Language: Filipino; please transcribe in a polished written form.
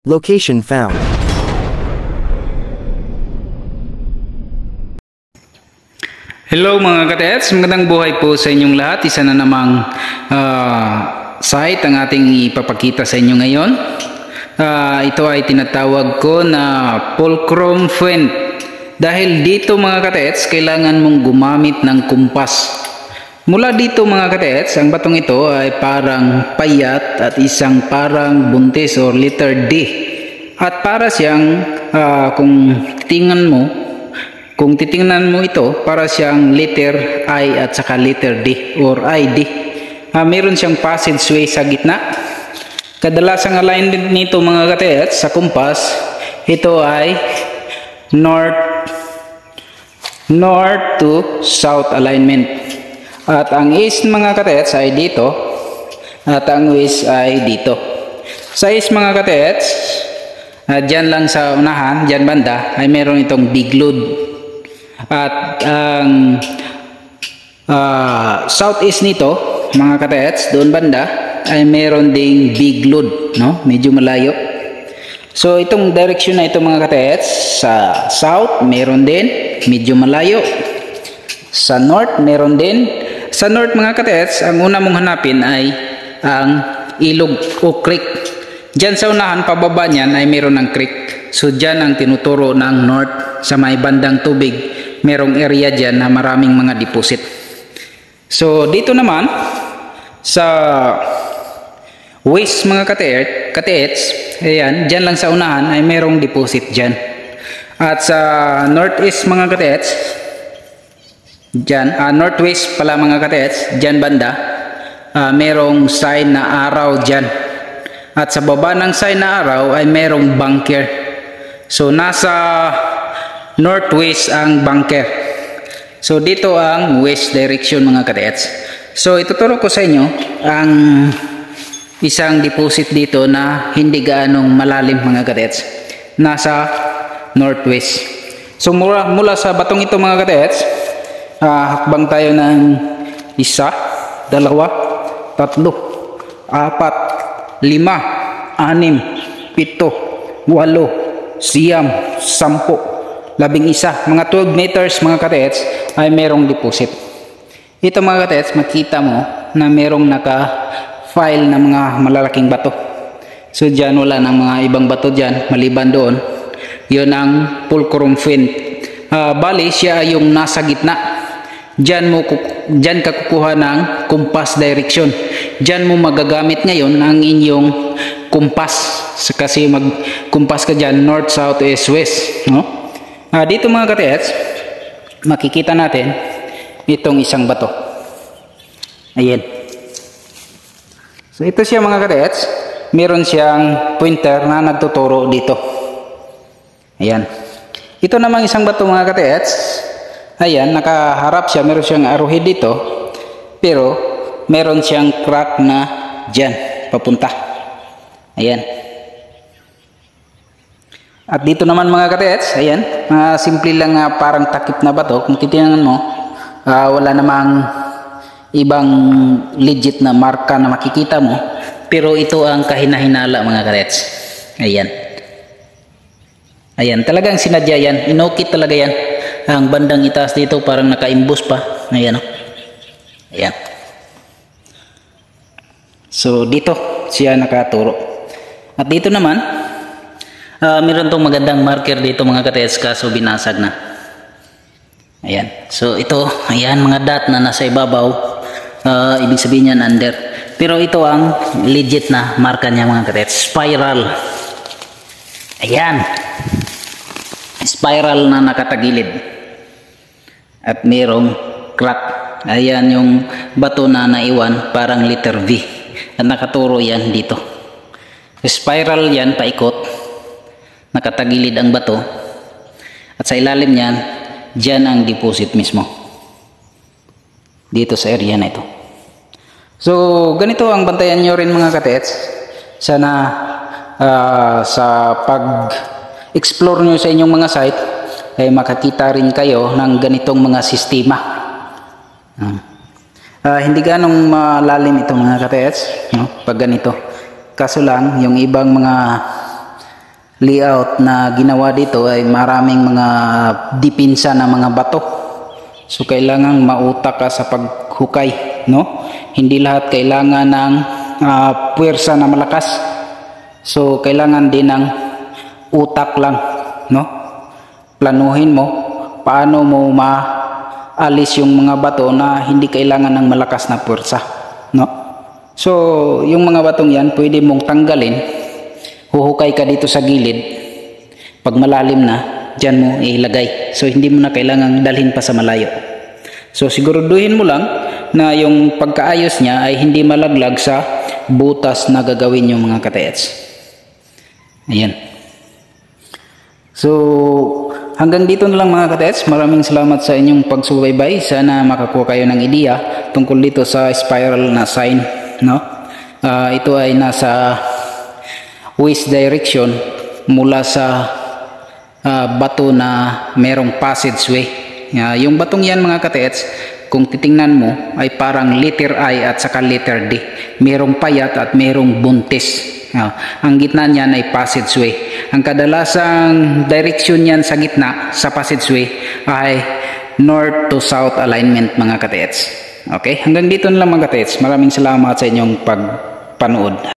Location found. Hello mga katets, magandang buhay po sa inyong lahat. Isa na namang site ang ating ipapakita sa inyo ngayon. Ito ay tinatawag ko na fulcrum point. Dahil dito mga katets, kailangan mong gumamit ng kumpas. Mula dito mga katets, ang batong ito ay parang payat at isang parang buntis or letter D. At para siyang kung titingnan mo ito, para siyang letter I at saka letter D or ID. Meron siyang passageway sa gitna. Kadalasang alignment nito mga katets sa kumpas, ito ay north to south alignment. At ang east mga katets ay dito at ang west ay dito. Sa east mga katets, dyan lang sa unahan, dyan banda ay meron itong big load. At ang southeast nito mga katets, doon banda ay meron ding big load, no? Medyo malayo. So itong direction na ito mga katets, sa south meron din, medyo malayo. Sa north meron din. Sa north mga katets, ang una mong hanapin ay ang ilog o creek. Diyan sa unahan pababa niyan ay meron ng creek. So diyan ang tinuturo ng north. Sa may bandang tubig merong area dyan na maraming mga deposit. So dito naman sa west mga katets, ayan, dyan lang sa unahan ay merong deposit dyan. At sa northeast mga katets, dyan, northwest pala mga katets, dyan banda, merong sign na araw dyan. At sa baba ng sign na araw ay merong bunker. So nasa northwest ang bunker. So dito ang west direction mga katets. So ituturo ko sa inyo ang isang deposit dito na hindi gaanong malalim mga katets. Nasa northwest. So mula sa batong ito mga katets, hakbang tayo ng 1, 2, 3, 4, 5, 6, 7, 8, 9, 10, 11, mga 12 meters mga katets ay merong deposit. Ito mga katets, makita mo na merong naka-file na mga malalaking bato. So dyan wala ng mga ibang bato dyan maliban doon. Yun ang fulcrum point. Bali siya yung nasa gitna. Dyan ka kukuha ng compass direction. Dyan mo magagamit ngayon ang inyong kumpas. Kasi mag-kumpas ka dyan north, south, east, west, no? Dito mga katets, makikita natin itong isang bato. Ayan. So ito siya mga katets, meron siyang pointer na nagtuturo dito. Ayan. Ito namang isang bato mga katets, ayan, nakaharap siya, meron siyang arrowhead dito, pero meron siyang crack na dyan, papunta. Ayan. At dito naman mga katets, ayan, simple lang parang takip na bato. Kung titingnan mo, wala namang ibang legit na marka na makikita mo. Pero ito ang kahinahinala mga katets. Ayan. Ayan, talagang sinadya yan. Inokit talaga yan. Ang bandang itaas dito parang nakaimbos pa. Ayan o. Ayan. So dito siya nakaturo. At dito naman, meron tong magandang marker dito mga katets, kaso binasag na. Ayan. So ito, ayan mga dot na nasa ibabaw, ibig sabihin yan under. Pero ito ang legit na marka niya mga katets, spiral. Ayan. Spiral na nakatagilid. At merong crack. Ayan yung bato na naiwan, parang letter V. At nakaturo yan dito. Spiral yan, paikot. Nakatagilid ang bato. At sa ilalim niyan, dyan ang deposit mismo. Dito sa area na ito. So, ganito ang bantayan nyo rin mga katets. Sana sa pag-explore nyo sa inyong mga site, ay makakita rin kayo ng ganitong mga sistema. Hindi ganong malalim itong mga katets, no? Pag ganito. Kaso lang, yung ibang mga layout na ginawa dito ay maraming mga dipinsa na mga bato. So kailangan mautak ka sa paghukay, no? Hindi lahat kailangan ng puwersa na malakas. So kailangan din ng utak lang, no? Planuhin mo paano mo maalis yung mga bato na hindi kailangan ng malakas na puwersa, no? So yung mga batong yan pwede mong tanggalin. Huhukay ka dito sa gilid. Pag malalim na, dyan mo ilagay. So hindi mo na kailangang dalhin pa sa malayo. So siguraduhin mo lang na yung pagkaayos niya ay hindi malaglag sa butas na gagawin yung mga katets. Ayan. So hanggang dito na lang mga katets. Maraming salamat sa inyong pagsubaybay. Sana makakuha kayo ng ideya tungkol dito sa spiral na sign, no? Ito ay nasa west direction mula sa bato na merong passageway. Yung batong yan mga katets, kung titingnan mo ay parang letter I at saka letter D. Merong payat at merong buntis. Ang gitna niyan ay passageway. Ang kadalasang direction niyan sa gitna sa passageway ay north to south alignment mga katets. Okay, hanggang dito na lang mga katets. Maraming salamat sa inyong pagpanood.